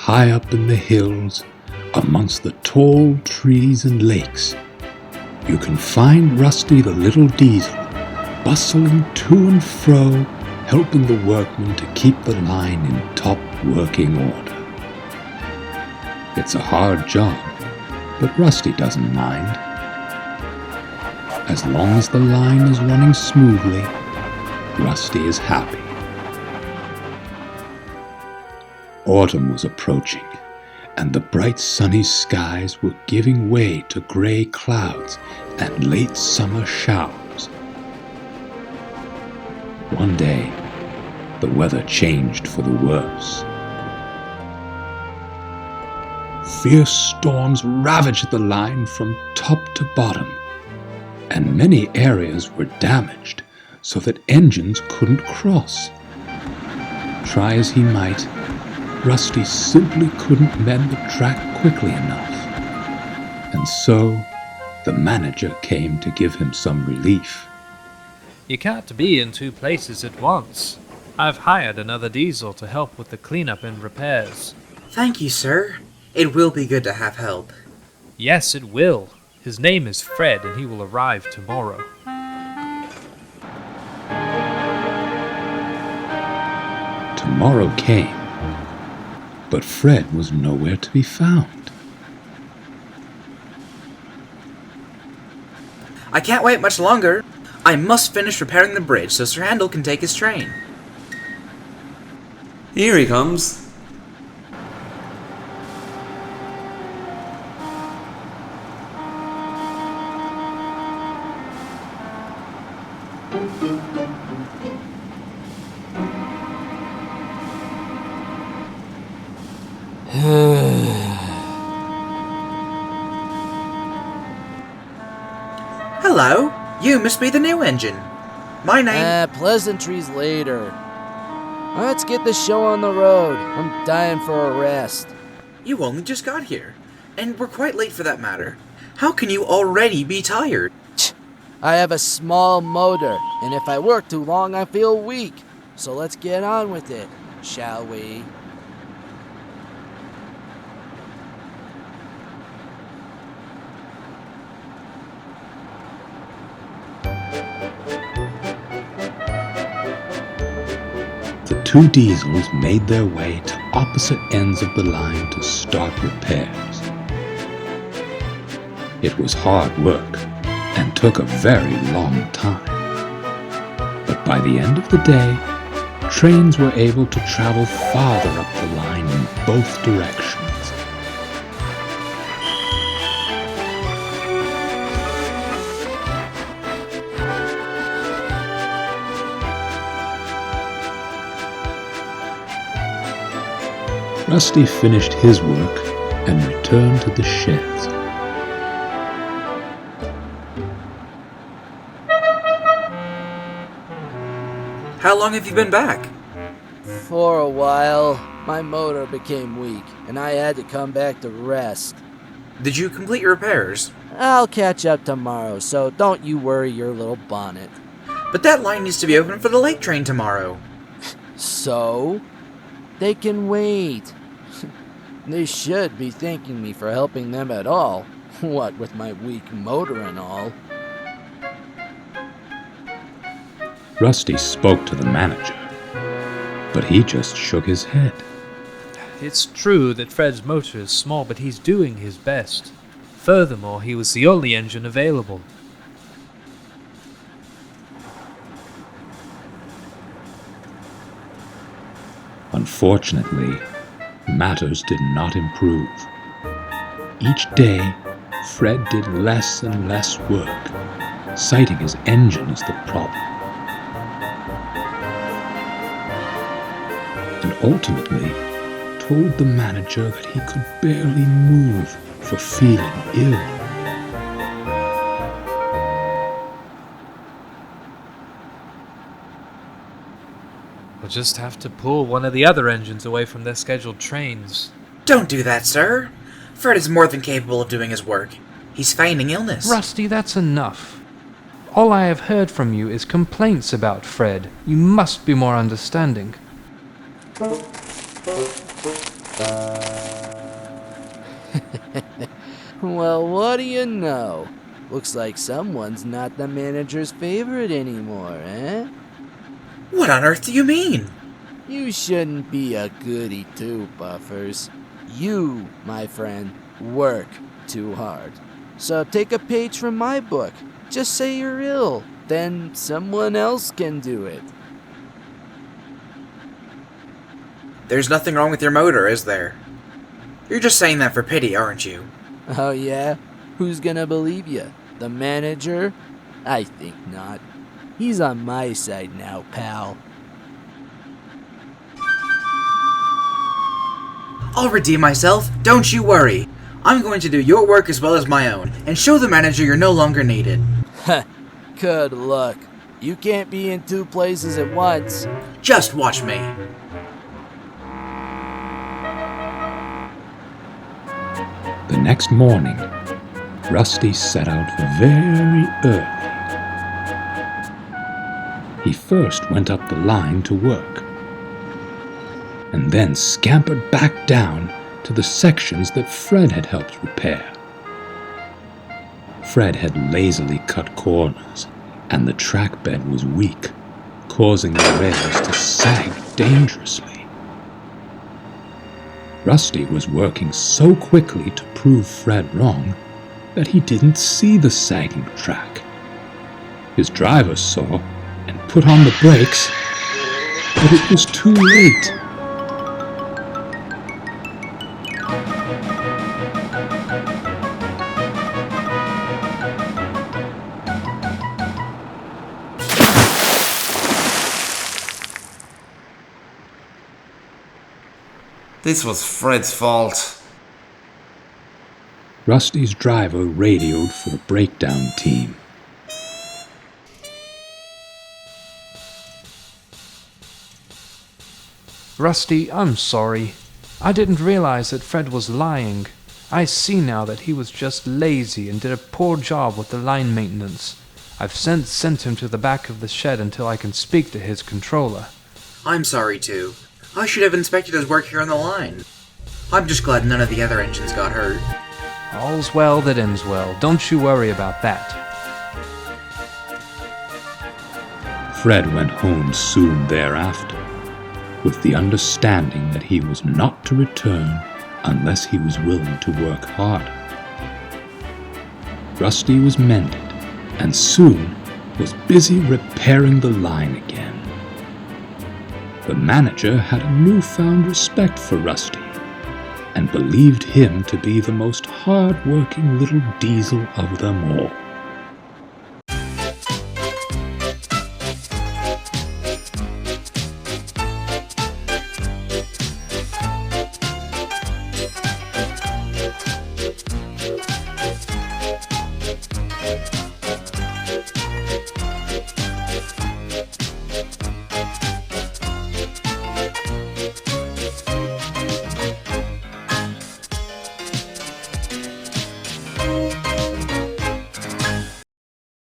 high up in the hills, amongst the tall trees and lakes, you can find Rusty the little diesel, bustling to and fro, helping the workmen to keep the line in top working order. It's a hard job, but Rusty doesn't mind. As long as the line is running smoothly, Rusty is happy. Autumn was approaching, and the bright sunny skies were giving way to gray clouds and late summer showers. One day, the weather changed for the worse. Fierce storms ravaged the line from top to bottom, and many areas were damaged so that engines couldn't cross. Try as he might, Rusty simply couldn't mend the track quickly enough. And so, the manager came to give him some relief. You can't be in two places at once. I've hired another diesel to help with the cleanup and repairs. Thank you, sir. It will be good to have help. Yes, it will. His name is Fred, and he will arrive tomorrow. Tomorrow came, but Fred was nowhere to be found. I can't wait much longer. I must finish repairing the bridge so Sir Handel can take his train. Here he comes. Hello, you must be the new engine. My name... Pleasantries later. Let's get the show on the road. I'm dying for a rest. You only just got here, and we're quite late for that matter. How can you already be tired? I have a small motor, and if I work too long, I feel weak. So let's get on with it, shall we? The two diesels made their way to opposite ends of the line to start repairs. It was hard work and took a very long time. But by the end of the day, trains were able to travel farther up the line in both directions. Rusty finished his work and returned to the sheds. How long have you been back? For a while, my motor became weak, and I had to come back to rest. Did you complete your repairs? I'll catch up tomorrow, so don't you worry your little bonnet. But that line needs to be open for the late train tomorrow. So? They can wait. They should be thanking me for helping them at all. What with my weak motor and all. Rusty spoke to the manager, but he just shook his head. It's true that Fred's motor is small, but he's doing his best. Furthermore, he was the only engine available. Unfortunately, matters did not improve. Each day, Fred did less and less work, citing his engine as the problem. And ultimately told the manager that he could barely move for feeling ill. We'll just have to pull one of the other engines away from their scheduled trains. Don't do that, sir. Fred is more than capable of doing his work. He's feigning illness. Rusty, that's enough. All I have heard from you is complaints about Fred. You must be more understanding. Well, what do you know? Looks like someone's not the manager's favorite anymore, eh? What on earth do you mean? You shouldn't be a goody too, Buffers. You, my friend, work too hard. So take a page from my book. Just say you're ill, then someone else can do it. There's nothing wrong with your motor, is there? You're just saying that for pity, aren't you? Oh yeah? Who's gonna believe you? The manager? I think not. He's on my side now, pal. I'll redeem myself, don't you worry. I'm going to do your work as well as my own, and show the manager you're no longer needed. Heh, good luck. You can't be in two places at once. Just watch me. The next morning, Rusty set out very early. He first went up the line to work, and then scampered back down to the sections that Fred had helped repair. Fred had lazily cut corners, and the track bed was weak, causing the rails to sag dangerously. Rusty was working so quickly to prove Fred wrong that he didn't see the sagging track. His driver saw and put on the brakes, but it was too late. This was Fred's fault. Rusty's driver radioed for the breakdown team. Rusty, I'm sorry. I didn't realize that Fred was lying. I see now that he was just lazy and did a poor job with the line maintenance. I've sent him to the back of the shed until I can speak to his controller. I'm sorry too. I should have inspected his work here on the line. I'm just glad none of the other engines got hurt. All's well that ends well. Don't you worry about that. Fred went home soon thereafter, with the understanding that he was not to return unless he was willing to work harder. Rusty was mended, and soon was busy repairing the line again. The manager had a newfound respect for Rusty, and believed him to be the most hard-working little diesel of them all.